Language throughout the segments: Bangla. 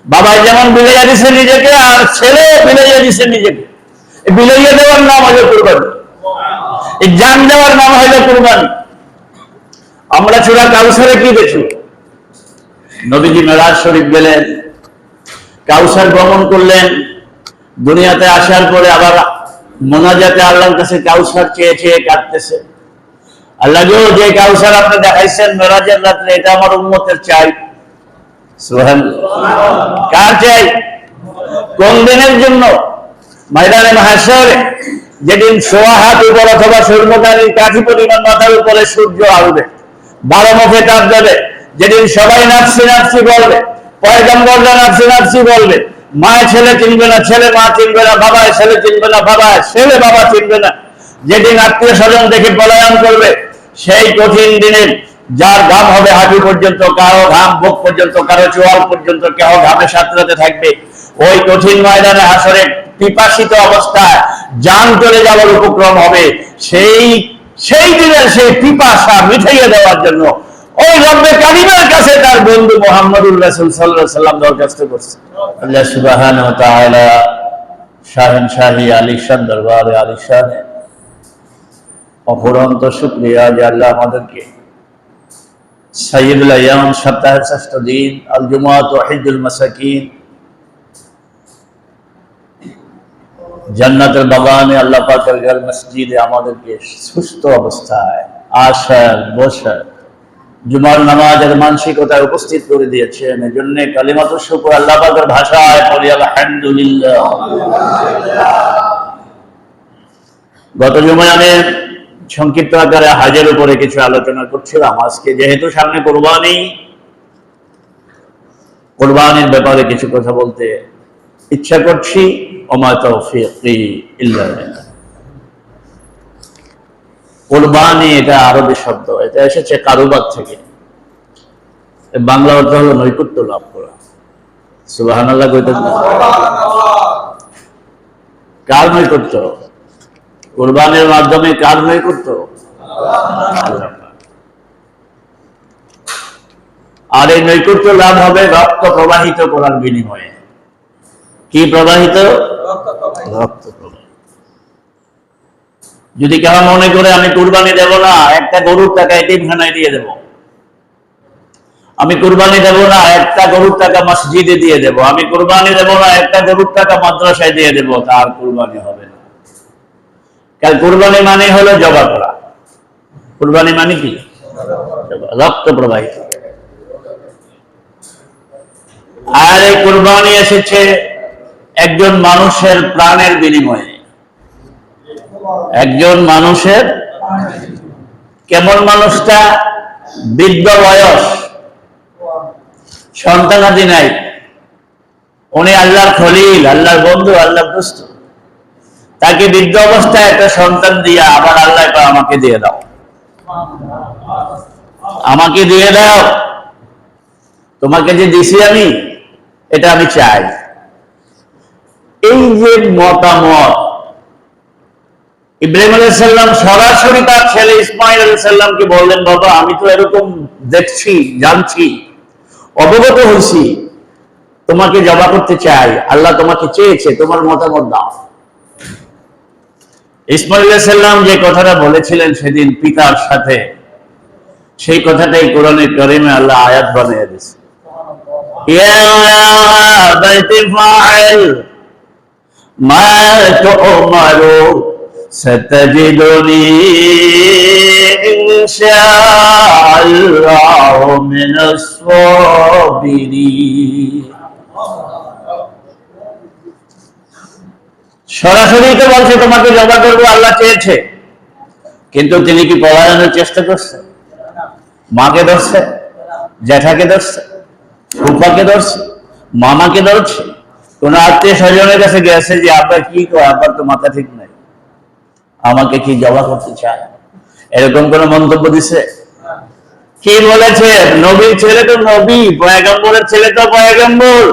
বাবা যেমন বিলাইয়া দিছে নিজেকে, আর ছেলে বিলাইয়া দিছে নিজেকে। বিলাইয়া দেওয়ার নাম হলো কুরবানি, এই জান দেওয়ার নাম হলো কুরবানি। আমরা সূরা কাউসারে কি দেখি? নবীজি মেরাজ শরীফ গেলেন, কাউসার গ্রহণ করলেন, দুনিয়াতে আসার পরে আবার মোনাজাতে আল্লাহর কাছে কাউসার চেয়ে চেয়ে কাটতেছে। আল্লাহ গো, যে কাউসার আপনি দেখাইছেন মেরাজের রাত্রে, এটা আমার উম্মতের চাই। সুবহানাল্লাহ। কার চাই? কোন দিনের জন্য? ময়দানে মাহশরে, যেদিন সোয়া হাত উপর অথবা সূর্যকালীর কাঠি পরিমাণ মাথার উপরে সূর্য আউবে, 12 মুখে তাপ যাবে, যেদিন সবাই নাফসি নাফসি বলবে, পয়গম্বররা নাফসি নাফসি বলবে, মা ছেলে চিনবে না, ছেলে মা চিনবে না, বাবা ছেলে চিনবে না, বাবা ছেলে বাবা চিনবে না, যেদিন আত্মীয় স্বজন দেখে পলায়ন করবে, সেই কঠিন দিনে যার ঘাম হবে হাঁটু পর্যন্ত, কারো ঘাম বুক পর্যন্ত, কারো চোয়াল পর্যন্ত, কেউ ঘামে সাঁতরাতে থাকবে, ওই কঠিন ময়দানে হাসরে পিপাসিত অবস্থায় জান চলে যাওয়ার উপক্রম হবে। সেই দিনের সেই পিপাসা মিটাইয়ে দেওয়ার জন্য ওই রব্বে কারিমের কাছে তার বন্ধু মুহাম্মদুর রাসূল সাল্লাল্লাহু আলাইহি ওয়াসাল্লাম দরখাস্ত করছে। আল্লাহ সুবহানাহু ওয়া তাআলা শাহেনশাহী আলিশান দরবারে আলিশানে অফুরন্ত শুকরিয়া যে আল্লাহ আমাদেরকে সাইয়্যিদুল আইয়াম, সপ্তাহের শ্রেষ্ঠ দিন, আল জুমআত ওয়া হিজুল মাসাকিন, জান্নাতের বাগানে আল্লাহ পাকের ঘর মসজিদে আমাদেরকে সুস্থ অবস্থায় আসার বসার জুমার নামাজের মানসিকতায় উপস্থিত করে দিয়েছেন। এজন্য কালিমাতুশ শুকর আল্লাহ পাকের ভাষায় পড়ি আলহামদুলিল্লাহ। গত জুমায় আমি সংক্ষিপ্ত আকারে হাজের উপরে কিছু আলোচনা করছিলাম। আজকে যেহেতু সামনে কোরবানির ব্যাপারে কিছু কথা বলতে ইচ্ছা করছি। ওমা তাওফীকি ইল্লা বিল্লাহ। কুরবানি এটা আরবি শব্দ, এটা এসেছে কারুবাত থেকে। বাংলা অর্থ হলো নৈকট্য লাভ করা। সুবহানাল্লাহ কইতে। কার নৈকট্য? কুরবানির মাধ্যমে কার নৈকট্য? আর এই নৈকট্য লাভ হবে রক্ত প্রবাহিত করার বিনিময়ে। কি প্রবাহিত? রক্ত প্রবাহিত। যদি কেউ মনে করে আমি কুরবানি দেব না, একটা গরুর টাকা এতিমখানায় দিয়ে দেব, আমি কুরবানি দেব না, একটা গরুর টাকা মসজিদে দিয়ে দেব, আমি কুরবানি দেব না, একটা গরুর টাকা মাদ্রাসায় দিয়ে দেব, তার কুরবানি হবে না। কারণ কুরবানি মানে হলো জবাই করা। কুরবানি মানে কি? রক্ত প্রবাহিত। আর এই কুরবানি এসেছে একজন মানুষের প্রাণের বিনিময়ে। একজন মানুষের, কেমন মানুষটা? বৃদ্ধ বয়স, সন্তানাদি নাই, উনি আল্লাহর খলিল, আল্লাহর বন্ধু, আল্লাহর দোস্ত, তাকে বৃদ্ধ অবস্থায় একটা সন্তান দিয়া আবার আল্লাহ আমাকে দিয়ে দাও, আমাকে দিয়ে দাও, তোমাকে যে দিছি আমি, এটা আমি চাই। এই যে মতামত, ইব্রাহিম আলাইহিস সালাম সরাসরি তার ছেলে ইসমাঈল আলাইহিস সালামকে বললেন, বাবা আমি তো এরকম দেখছি, জানছি, অবগত হয়েছি, তোমাকে জবাই করতে চাই, আল্লাহ তোমাকে চেয়েছে, তোমার মতামত দাও। ইসমাঈল আলাইহিস সালাম যে কথাটা বলেছিলেন সেদিন পিতার সাথে, সেই কথাটাই কোরআনে কারিমে আল্লাহ আয়াত বানিয়ে দিয়েছে। ইয়া বাইতি ফাইল মা তু'মারু সাতাজিদুনি ইনশাআল্লাহু মিনাস সাবিরিন। সরাসরি তো বলছে তোমাকে জবাই করবো, আল্লাহ চেয়েছে, কিন্তু তিনি কি পলায়নের চেষ্টা করছে? মাকে ধরছে, জ্যাঠাকে ধরছে, ফুফাকে ধরছে, মামাকে ধরছে, কোন আত্মীয় স্বজনের কাছে গেছে যে আপনার কি কয়, আপনার তো মাথা ঠিক নাই, আমাকে কি জবাই করতে চায়, এরকম কোন মন্তব্য দিছে? কি বলেছে? নবীর ছেলে তো নবী, পয়গম্বরের ছেলে তো পয়গম্বর।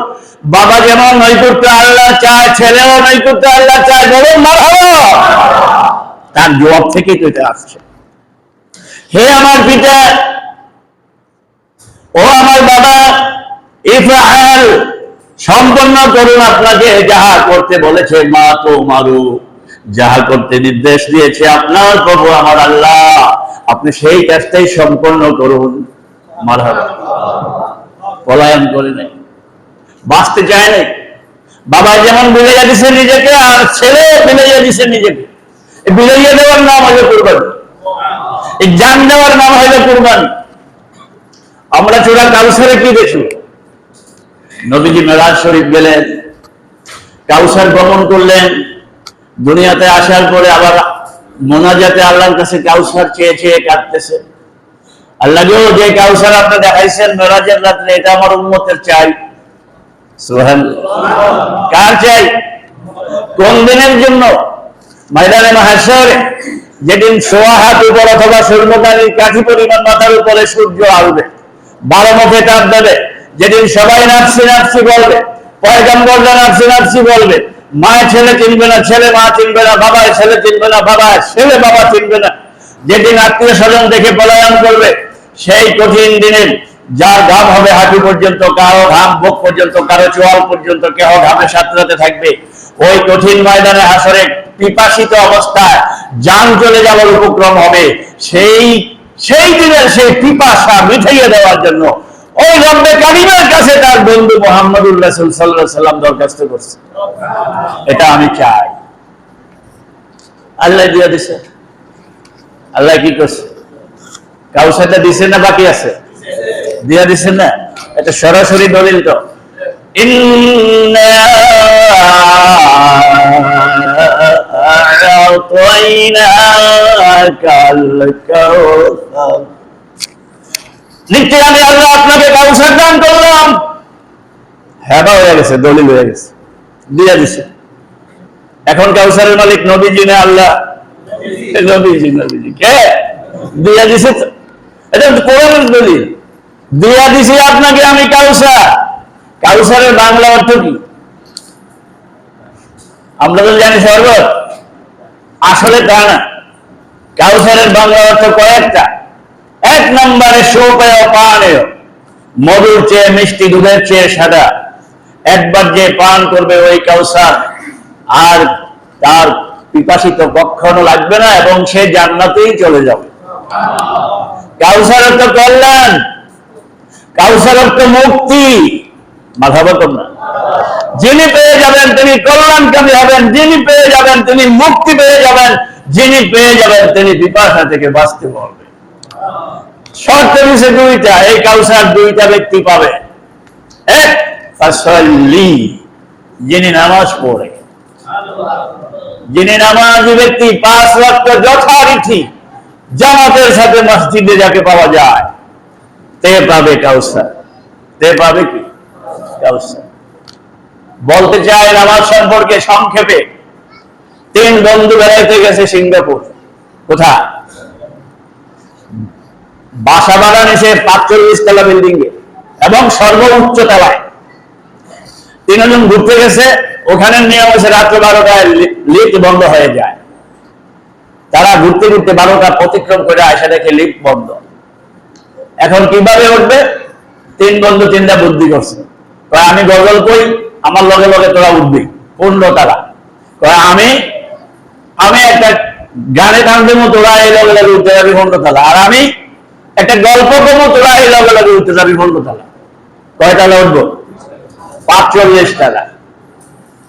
বাবা যেমন নৈকট্য আল্লাহ চায়, ছেলেও নৈকট্য আল্লাহ চায়, বলুন মারহাবা। তার জবাব থেকেই তো এটা আসছে। হে আমার পিতা, ও আমার বাবা, ইফআল, সম্পন্ন করুন আপনাকে যাহা করতে বলেছে, মা তো মারু, যাহা করতে নির্দেশ দিয়েছে আপনার প্রভু আমার আল্লাহ, আপনি সেই কাজটাই সম্পন্ন করুন। মারহাবা। পলায়ন করে নাই, বাঁচতে চায় নাই। বাবা যেমন বিলাইয়া দিছে নিজেকে, আর ছেলে বিলাইয়া দিছে নিজেকে। বিলাইয়া দেওয়ার নাম হলো কুরবানি, এই জান দেওয়ার নাম হলো কুরবানি। আমরা চূড়া কাউসারে কি দেখি? নবীজি মেরাজ শরীফ গেলেন, কাউসার গমন করলেন। দুনিয়াতে আসার পরে আবার মোনাজাতে আল্লাহর কাছে কাউসার চেয়ে চেয়ে কাঁদতেছে, আল্লাহ গো, যে কাউসার আপনি দেখাইছেন মেরাজের রাত্রে, এটা আমার উম্মতের চাই। সুবহানাল্লাহ। কার চাই? কোন দিনের জন্য? ময়দানে মাহশরে, যেদিন সোয়া হাত উপর অথবা সূর্যকালীর কাঠি পরিমাণ মাথার উপরে সূর্য আসবে, 12 মুখে তাপ দেবে, যেদিন সবাই নাফসি নাফসি বলবে, পয়গম্বররা নাফসি নাফসি বলবে, মা ছেলে চিনবে না, ছেলে মা চিনবে না, বাবা ছেলে চিনবে না, বাবা ছেলে বাবা চিনবে না, যেদিন আত্মীয় স্বজন দেখে পলায়ন করবে, সেই কঠিন দিনের যার ঘাম হবে হাঁটু পর্যন্ত, কারো ঘাম বুক পর্যন্ত, কারো চোয়াল পর্যন্ত, কেহ ঘামে সাঁতরাতে থাকবে, ওই কঠিন ময়দানে হাসরে পিপাসিত অবস্থায় জান চলে যাওয়ার উপক্রম হবে। সেই দিনের সেই পিপাসা মিটাইয়ে দেওয়ার জন্য ওই রব্বে কারিমের কাছে তার বন্ধু মুহাম্মদুর রাসূল সাল্লাল্লাহু আলাইহি সাল্লাম দরখাস্ত করছে, এটা আমি চাই। আল্লাহ দিয়ে দিছে। আল্লাহ কি করছে? কাউসারটা দিছে না বাকি আছে? দিয়া দিছেন না? এটা সরাসরি দলিল তো। ইন্না আ'তাইনাকাল কাউসার, নিশ্চয় আমি আল্লাহ আপনাকে কাউসার দান করলাম। হ্যাঁ, হয়ে গেছে, দলিল হয়ে গেছে, দিয়া দিছে। এখন কাউসারের মালিক নবীজি না আল্লাহ? নবীজি। নবীজি কে দিয়া দিছে? এটা কোরআনের দলিল। দিয়া দিছি আপনাকে আমি কাউসার। কাউসারের বাংলা অর্থ কি? আমরা তো জানি শরবত, আসলে তা না। কাউসারের বাংলা অর্থ কয়েকটা। এক নম্বরে সুপেয় পানীয়, মধুর চেয়ে মিষ্টি, দুধের চেয়ে সাদা। একবার যে পান করবে ওই কাউসার, আর তার পিপাসিত কখনো লাগবে না, এবং সে জান্নাতেই চলে যাবে। কাউসার অর্থ কল্যাণ, কাউসার অর্থ মুক্তি। মাথা বলতাম না? যিনি পেয়ে যাবেন তিনি কল্যাণকামী হবেন, যিনি পেয়ে যাবেন তিনি মুক্তি পেয়ে যাবেন, যিনি পেয়ে যাবেন তিনি পিপাসা থেকে বাঁচতে পারবেন। শর্ত দিছে দুইটা, এই কাউসার দুইটা ব্যক্তি পাবে। এক, ফাসাল্লি, যিনি নামাজ পড়ে, যিনি নামাজি ব্যক্তি, 5 ওয়াক্ত যথারীতি জামাতের সাথে মসজিদে যাকে পাওয়া যায়, তে পাবে কাউসার। তে পাবে কি? কাউসার। বলতে চাই নামাজ সম্পর্কে সংক্ষেপে। 3 বন্ধু বেড়াইতে গেছে সিঙ্গাপুর। কোথায়? বাসা বাগান এসে 45 তলা বিল্ডিং এ এবং সর্বোচ্চ তলায় 3 জন ঘুরতে গেছে। ওখানে নিয়ম হচ্ছে রাত্র 12টায় লিফট বন্ধ হয়ে যায়। তারা ঘুরতে ঘুরতে 12টা অতিক্রম করে আসে, দেখে লিফট বন্ধ। এখন কিভাবে উঠবে? 3 বন্ধু চিন্তা বুদ্ধি করছে, আমি গজল কই, আমার লগে লগে তোরা উঠবি। 15 তালা আমি একটা গানে গান দেবো, তোরা এই লগে লগে উঠতে যাবি 15 তালা, আর আমি একটা গল্প করবো, তোরা এই লগে লগে উঠতে যাবি 15 তালা। কয় তালা উঠবো? 45 তালা।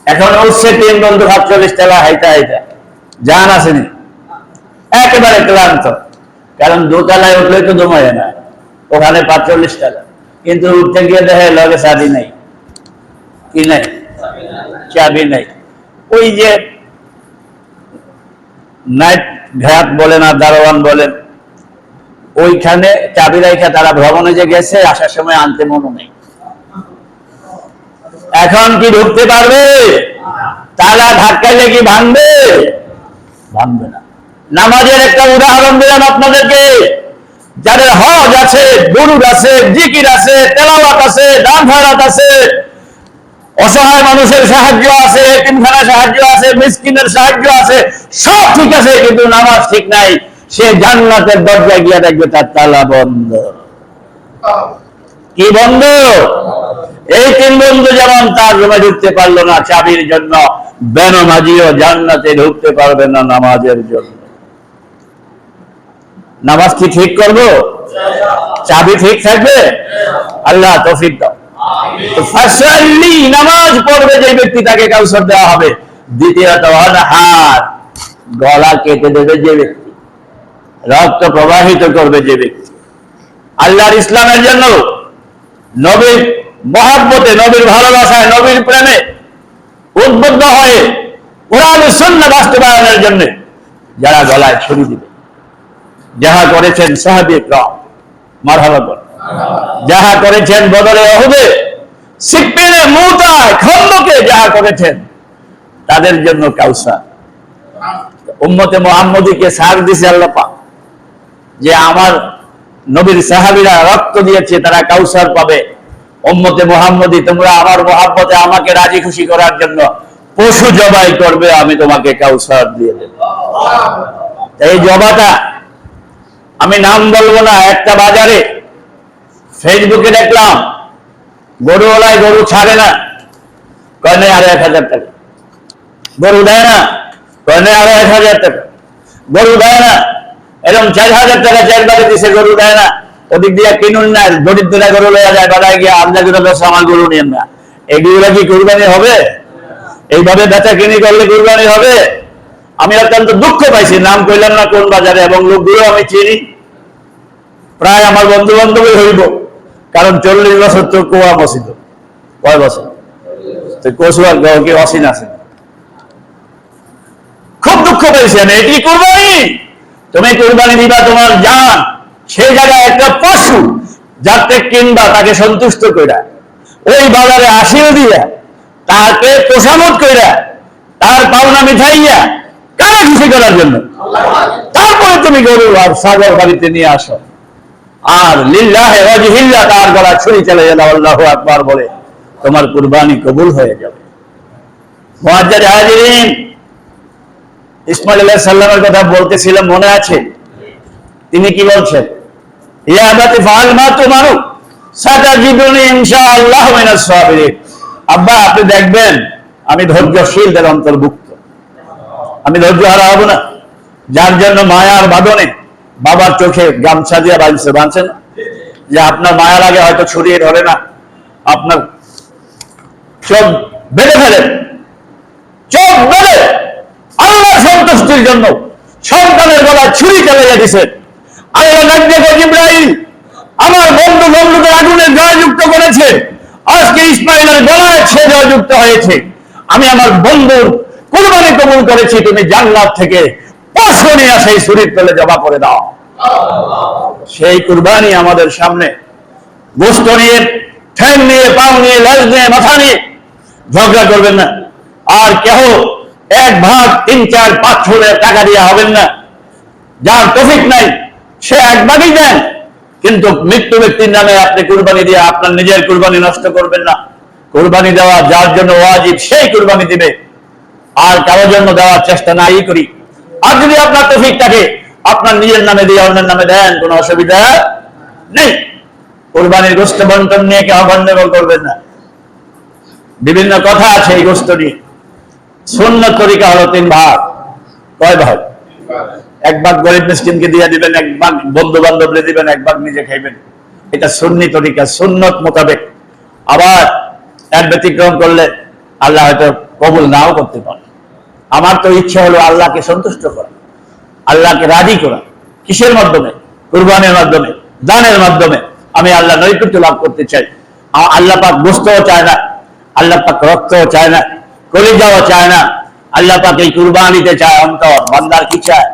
এখন উঠছে 3 বন্ধু 45 তালা হাইটা হাইটা, জান আসেনি, একেবারে ক্লান্ত। কারণ 2 তালায় উঠলেই তো দমায় না, ওখানে 45 তালা। কিন্তু উঠতে গিয়ে দেখে লগে চাবি নাই। কি নাই? চাবি নাই। ওই যে নাইট ঘাট বলেন আর দারোয়ান বলেন, ওইখানে চাবি রাখা তারা ভ্রমণে যে গেছে, আসার সময় আনতে মনে নেই। এখন কি ঢুকতে পারবে? তালা ধাক্কাইলে কি ভাঙবে? ভাঙবে না। নামাজের একটা উদাহরণ দিলাম আপনাদেরকে। যাদের হজ আছে, দুরূদ আছে, জিকির আছে, তেলাওয়াত আছে, দান খয়রাত আছে, অসহায় মানুষের সাহায্য আছে, এতিমখানার সাহায্য আছে, মিসকিনের সাহায্য আছে, সব ঠিক আছে, কিন্তু নামাজ ঠিক নাই। সে জান্নাতের দরজায় গিয়ে দেখবে তার তালা বন্ধ। কি বন্ধ? এই তিন বন্ধু যেমন তার রুমে ঢুকতে পারলো না চাবির জন্য, বেনামাজিও জান্নাতে ঢুকতে পারবে না নামাজের জন্য। নামাজ কি ঠিক করবো? চাবি ঠিক থাকবে? আল্লাহ তৌফিক দাও। নামাজ পড়বে যে ব্যক্তি তাকে কাউসার দেওয়া হবে। দ্বিতীয়ত অনহার, গলা কেটে দেবে যে ব্যক্তি, রক্ত প্রবাহিত করবে যে ব্যক্তি আল্লাহর ইসলামের জন্য, নবীর মহব্বতে, নবীর ভালোবাসায়, নবীর প্রেমে উদ্বুদ্ধ হয়ে কোরআন ও সুন্নাহ বাস্তবায়নের জন্য যারা গলায় ছুরি দিবে, যাহা করেছেন সাহাবী ইকরাম, মারহাবা বলেন, যাহা করেছেন বদরে, উহুদে, সিফিনে, মুতায়, খন্দকে যাহা করেছেন, তাদের জন্য কাউসার। উম্মতে মুহাম্মদীকে সার দিয়েছে আল্লাহ পাক যে আমার নবীর সাহাবীরা রক্ত দিয়েছে, তারা কাউসার পাবে। উম্মতে মুহাম্মদী, তোমরা আমার মহব্বতে আমাকে রাজি খুশি করার জন্য পশু জবাই করবে, আমি তোমাকে কাউসার দিয়ে দেব। এই জবাটা আমি নাম বলবো না, একটা বাজারে ফেসবুকে দেখলাম গরুওয়ালায় গরু ছাড়ে না, কয়নে 1,500 টাকা। গরু দেয় না, কয়নে 1,500 টাকা। গরু দেয় না, এরকম 4,000 টাকা চারবারে দিছে, গরু দেয় না। ওদিক দিয়ে কিনুন না, দরিদ্ররা গরু লইয়া যায়, বাজায় গিয়ে আপনার আমার গরু নিয়েন না। এগুলো কি কুরবানি হবে? এইভাবে বেচা কিনি করলে কুরবানি হবে? আমি অত্যন্ত দুঃখ পাইছি, নাম কইলাম না কোন বাজারে, এবং লোকগুলো আমি চিনি, প্রায় আমার বন্ধু বান্ধবই হইব, কারণ 40 বছর তো কুয়া বসিত। কয় বছর? কচুয়ার কি অসীন আছে। খুব দুঃখ পেয়েছেন। এটি কুরবানি? তুমি কুরবানি দিবা তোমার জান, সেই জায়গায় একটা পশু যাতে কিনবা তাকে সন্তুষ্ট কইরা, ওই বাজারে আসিও দিয়া, তাকে তোষামত কইরা, তার পাওনা মিঠাইয়া, কারা খুশি করার জন্য। তারপরে তুমি গরু আর ছাগল বাড়িতে নিয়ে আসো, আর লিল্লাহি ওয়াজহিল্লাহ তার গলা ছুরি চলে যাবে, আল্লাহু আকবার বলে তোমার কুরবানি কবুল হয়ে যাবে। মুআজ্জাজ হাজিরিন, ইসমাঈল আলাইহিস সালামের কথা বলতেছিলাম, মনে আছে? তিনি কি বলছেন? ইয়া আবাতি ফাআল মা তুমারু সাতাজিদুনি ইনশাআল্লাহ মিনাস সাবিরিন। আব্বা, আপনি দেখবেন আমি ধৈর্যশীলদের অন্তর্ভুক্ত, আমি ধৈর্য হারা হব না। যার জন্য মায়ার বাঁধনে বাবার চোখে গামছা দিয়ে বাঁধছে না, যে আপনার মায়া লাগে হয়তো ছড়িয়ে ধরে না, আপনার চোখ বেঁধে ফেলেন, চোখ বেঁধে আল্লাহর সন্তুষ্টির জন্য সন্তানের গলায় ছুরি চালিয়ে দিয়েছেন। আল্লাহ ডাক জিবরাইল, আমার বন্ধু বন্ধুদের আগুনের জয়যুক্ত করেছে, আজকে ইসমাঈলের গলায় সে জয়যুক্ত হয়েছে। আমি আমার বন্ধুর কুরবানি কবুল করেছি, তুমি জান্নাত থেকে পশু নিয়ে সেই ছুরির তলে জমা করে দাও। সেই কুরবানি আমাদের সামনে। গোশত নিয়ে, ঠ্যাং নিয়ে, পাও নিয়ে, লেজ নিয়ে, মাথা নিয়ে ঝগড়া করবেন না। আর কেহ 1 ভাগ 3, 4, 5 টাকা দিয়ে হবেন না। যার তৌফিক নাই সে 1 ভাগই দেন, কিন্তু মৃত্যু ব্যক্তির নামে আপনি কুরবানি দিয়ে আপনার নিজের কুরবানি নষ্ট করবেন না। কুরবানি দেওয়া যার জন্য ওয়াজিব সেই কুরবানি দিবে, আর কারোর জন্য দেওয়ার চেষ্টা নাই করি। আর যদি আপনার তৌফিক থাকে আপনার নিজের নামে দিয়ে অন্যের নামে দেন, কোনো অসুবিধা নেই। কুরবানির গোশত বন্টন নিয়ে কেউ গন্ডগোল করবেন না। বিভিন্ন কথা আছে এই গোশত নিয়ে। সুন্নত তরিকা হলো 3 ভাগ। কয় ভাগ? 1 ভাগ গরিব মিসকিনকে দিয়ে দিবেন, 1 ভাগ বন্ধু বান্ধবকে দিবেন, 1 ভাগ নিজে খাইবেন। এটা সুন্নি তরিকা, সুন্নত মোতাবেক। আবার এর ব্যতিক্রম করলে আল্লাহ হয়তো কবুল নাও করতে পারে। আমার তো ইচ্ছা হলো আল্লাহকে সন্তুষ্ট করা, আল্লাহকে রাজি করা। কিসের মাধ্যমে? কুরবানির মাধ্যমে, দানের মাধ্যমে আমি আল্লাহ নৈকট্য লাভ করতে চাই। আল্লাহ পাক গোশতও চায় না, আল্লাহ পাক রক্তও চায় না, কলিজাও চায় না। আল্লাহ পাক এই কুরবানিতে চায় অন্তর। বান্দার কি চায়?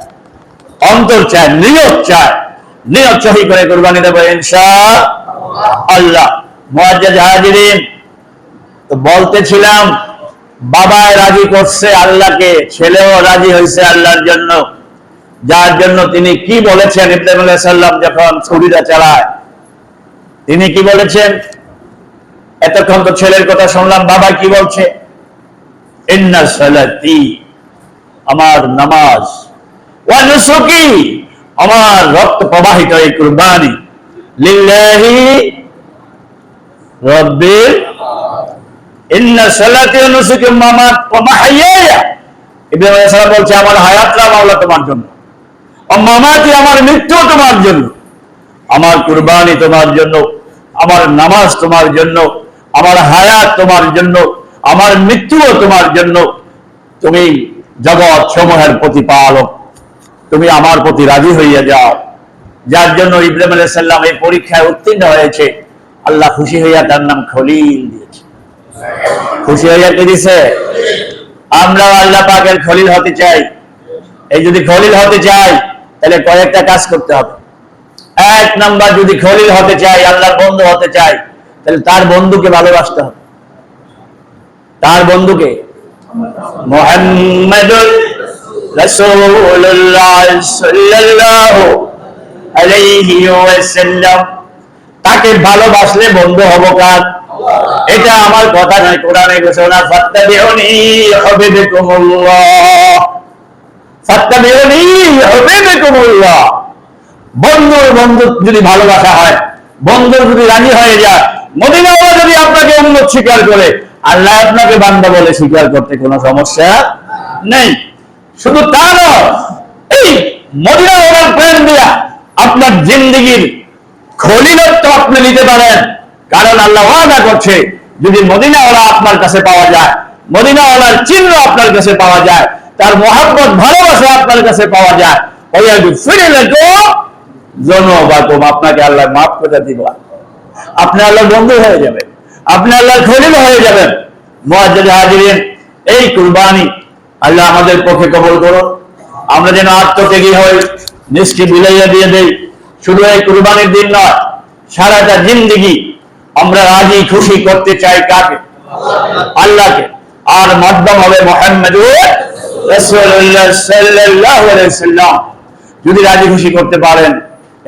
অন্তর চায়, নিয়ত চায়। নিয়ত সহি করে কুরবানি দেব ইনশাআল্লাহ। মুআজ্জাজ হাজিরিন, তো বলতেছিলাম বাবায় রাজি করছে আল্লাহকে, ছেলেও রাজি হয়েছে আল্লাহর জন্য। যার জন্য তিনি কি বলেছেন? ইব্রাহিম আলাইহিস সালাম যখন ছুরিটা চালায় তিনি কি বলেছেন? এতক্ষণ তো ছেলের কথা শুনলাম, বাবা কি বলছে? ইন্না সালাতি, আমার নামাজ, ওয়া নুসুকি, আমার রক্ত প্রবাহিত এই কুরবানি, লিল্লাহি রাব্বিল ইন্না সালাতি ওয়া নুসুকি ওয়া মাহইয়ায়া, ইব্রাহিম আলাইহিস সালাম বলছে আমার হায়াতটা আল্লাহ তোমার জন্য, মামাতি আমার মৃত্যু তোমার জন্য, আমার কুরবানি তোমার জন্য, আমার নামাজ তোমার জন্য, আমার হায়াত তোমার জন্য, আমার মৃত্যুও তোমার জন্য। তুমি জগৎ সমূহের প্রতিপালক, তুমি আমার প্রতি রাজি হইয়া যাও। যার জন্য ইব্রাহিম আলাইহিস সালাম এই পরীক্ষায় উত্তীর্ণ হয়েছে, আল্লাহ খুশি হইয়া তার নাম খলিল দিয়েছে। খুশি হইয়া কি দিছে? আমরাও আল্লাহ পাকের খলিল হতে চাই। এই যদি খলিল হতে চাই তাহলে কয়েকটা কাজ করতে হবে। এক নাম্বার, যদি খলিল হতে চাই, আল্লাহর বন্ধু হতে চাই, তাহলে তার বন্ধুকে ভালোবাসতে হবে। তার বন্ধুকে মুহাম্মাদুর রাসূলুল্লাহ সাল্লাল্লাহু আলাইহি ওয়াসাল্লাম, তাকে ভালোবাসলে বন্ধু হব কার? এটা আমার কথা নয়, কোরআনে ঘোষণা, ফাত্তাবিউনি ইউহিব্বুকুমুল্লাহ, ফাত্তাবিউনি ইউহিব্বুকুমুল্লাহ। বন্ধুর বন্ধু যদি ভালোবাসা হয়, বন্ধুর যদি রাজি হয়ে যায়, মদিনাওয়ালা যদি আপনাকে উম্মত স্বীকার করে, আল্লাহ আপনাকে বান্দা বলে স্বীকার করতে কোনো সমস্যা নেই। শুধু তা নয়, এই মদিনাওয়ালার প্রেম দিয়া আপনার জিন্দেগির খলিলত্ব আপনি নিতে পারেন। কারণ আল্লাহ ওয়াদা করছে, যদি মদিনাওয়ালা আপনার কাছে পাওয়া যায়, মদিনাওয়ালার চিহ্ন আপনার কাছে পাওয়া যায়, তার মহব্বত ভালোবাসা আপনার কাছে পাওয়া যায়, আপনাকে আল্লাহ মাফ করে দিব, আপনি আল্লাহর বন্ধু হয়ে যাবেন, আপনি আল্লাহর খলিল হয়ে যাবেন। মুআজ্জাজ হাজিরিন, এই কুরবানি আল্লাহ আমাদের পক্ষে কবুল করুন। আমরা যেন আত্মত্যাগী হই, নিজকে বিলাইয়া দিয়ে দেই। শুধু এই কুরবানির দিন নয়, সারাটা জিন্দেগি আমরা রাজি খুশি করতে চাই কাকে? আল্লাহকে। আর মাধ্যম হবে মুহাম্মাদুর রাসূলুল্লাহ সাল্লাল্লাহু আলাইহি ওয়াসাল্লাম। যদি রাজি খুশি করতে পারেন,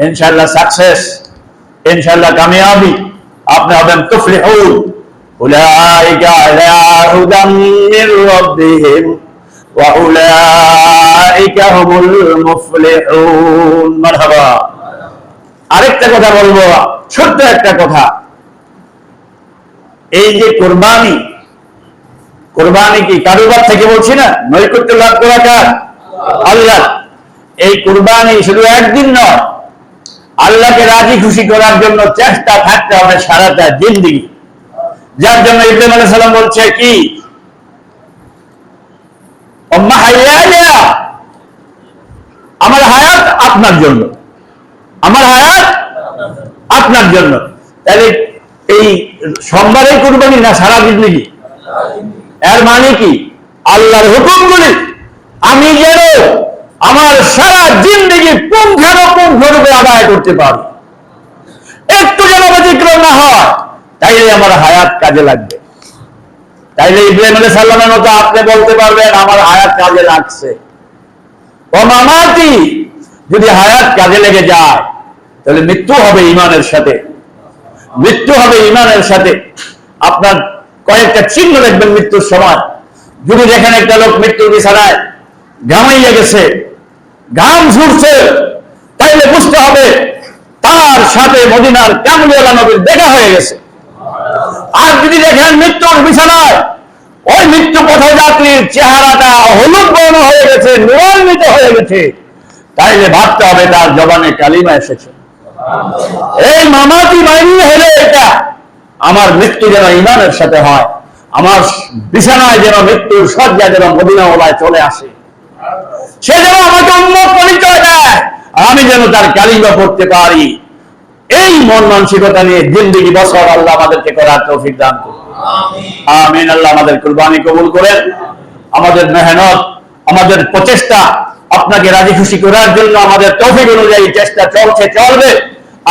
ইনশাআল্লাহ সাকসেস, ইনশাআল্লাহ কামিয়াবি, আপনি হবেন তুফলিহুন। উলাইকা আলা হুদাম মির রাব্বিহিম ওয়া উলাইকা হুমুল মুফলিহুন। মারহাবা। আরেকটা কথা বলবো, ছোট্ট একটা কথা। এই যে কোরবানি, কোরবানি কি কারোবার থেকে বলছি না, নৈকট্য লাভ করা কার? আল্লাহ। এই কোরবানি শুধু একদিন নয়, আল্লাহকে রাজি খুশি করার জন্য চেষ্টা থাকতে হবে সারাটা জিন্দেগি। যার জন্য ইব্রাহিম আলাইহিস সালাম বলছে কি, আমার হায়াত আপনার জন্য, আমার হায়াত আপনার জন্য। তাহলে এই সোমবারের কুরবানি না সারা জিন্দেগি? এর মানে কি, আল্লাহর হুকুমগুলি আমি যেন আমার সারা জিন্দেগি পুঙ্খানুপুঙ্খরূপে আদায় করতে পারি, একটু যেন ব্যতিক্রম না হয়, তাইলে আমার হায়াত কাজে লাগবে। তাইলে ইব্রাহিম আলাইহিস সালামের মতো আপনি বলতে পারবেন আমার হায়াত কাজে লাগছে। ও মামাতি, যদি হায়াত কাজে লেগে যায় তাহলে মৃত্যু হবে ঈমানের সাথে, মৃত্যু হবে ঈমানের সাথে। আপনার কয়েকটা চিহ্ন দেখবেন মৃত্যুর সময়। যদি দেখেন একটা লোক মৃত্যুর বিছানায় ঘামাইয়া গেছে, ঘাম ঝরছে, তাইলে বুঝতে হবে তার সাথে মদিনার কামলিওয়ালা নবীর দেখা হয়ে গেছে। আর যদি দেখেন মৃত্যুর বিছানায় ওই মৃত্যু পথযাত্রীর চেহারাটা হলুদ বর্ণ হয়ে গেছে, নুরান্বিত হয়ে গেছে, তাইলে ভাবতে হবে তার জবানে কালিমা এসেছে। এই মামাতি মাইনি হলে এটা আমার মৃত্যু যেন ঈমানের সাথে হয়, আমার বিছানায় যেন মৃত্যুর শয্যা যেন মদিনাওয়ালায় চলে আসে, সে যেন আমাকে উম্মত পরিচয় দেয়, আমি যেন তার কালিমা পড়তে পারি। এই মন মানসিকতা নিয়ে জিন্দেগি বছর আল্লাহ আমাদেরকে করার তৌফিক দান করুন। আমিন। আল্লাহ আমাদের কুরবানি কবুল করেন। আমাদের মেহনত, আমাদের প্রচেষ্টা আপনাকে রাজি খুশি করার জন্য আমাদের তৌফিক অনুযায়ী চেষ্টা চলছে, চলবে।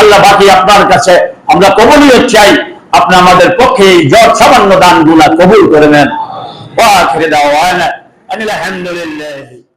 আল্লাহ বাকি আপনার কাছে আমরা কবুলিয়ত চাই, আপনি আমাদের পক্ষে এই সামান্য দানগুলা কবুল করে নেন। ওয়া আখিরু দাওয়ানা আনিল হামদুলিল্লাহ।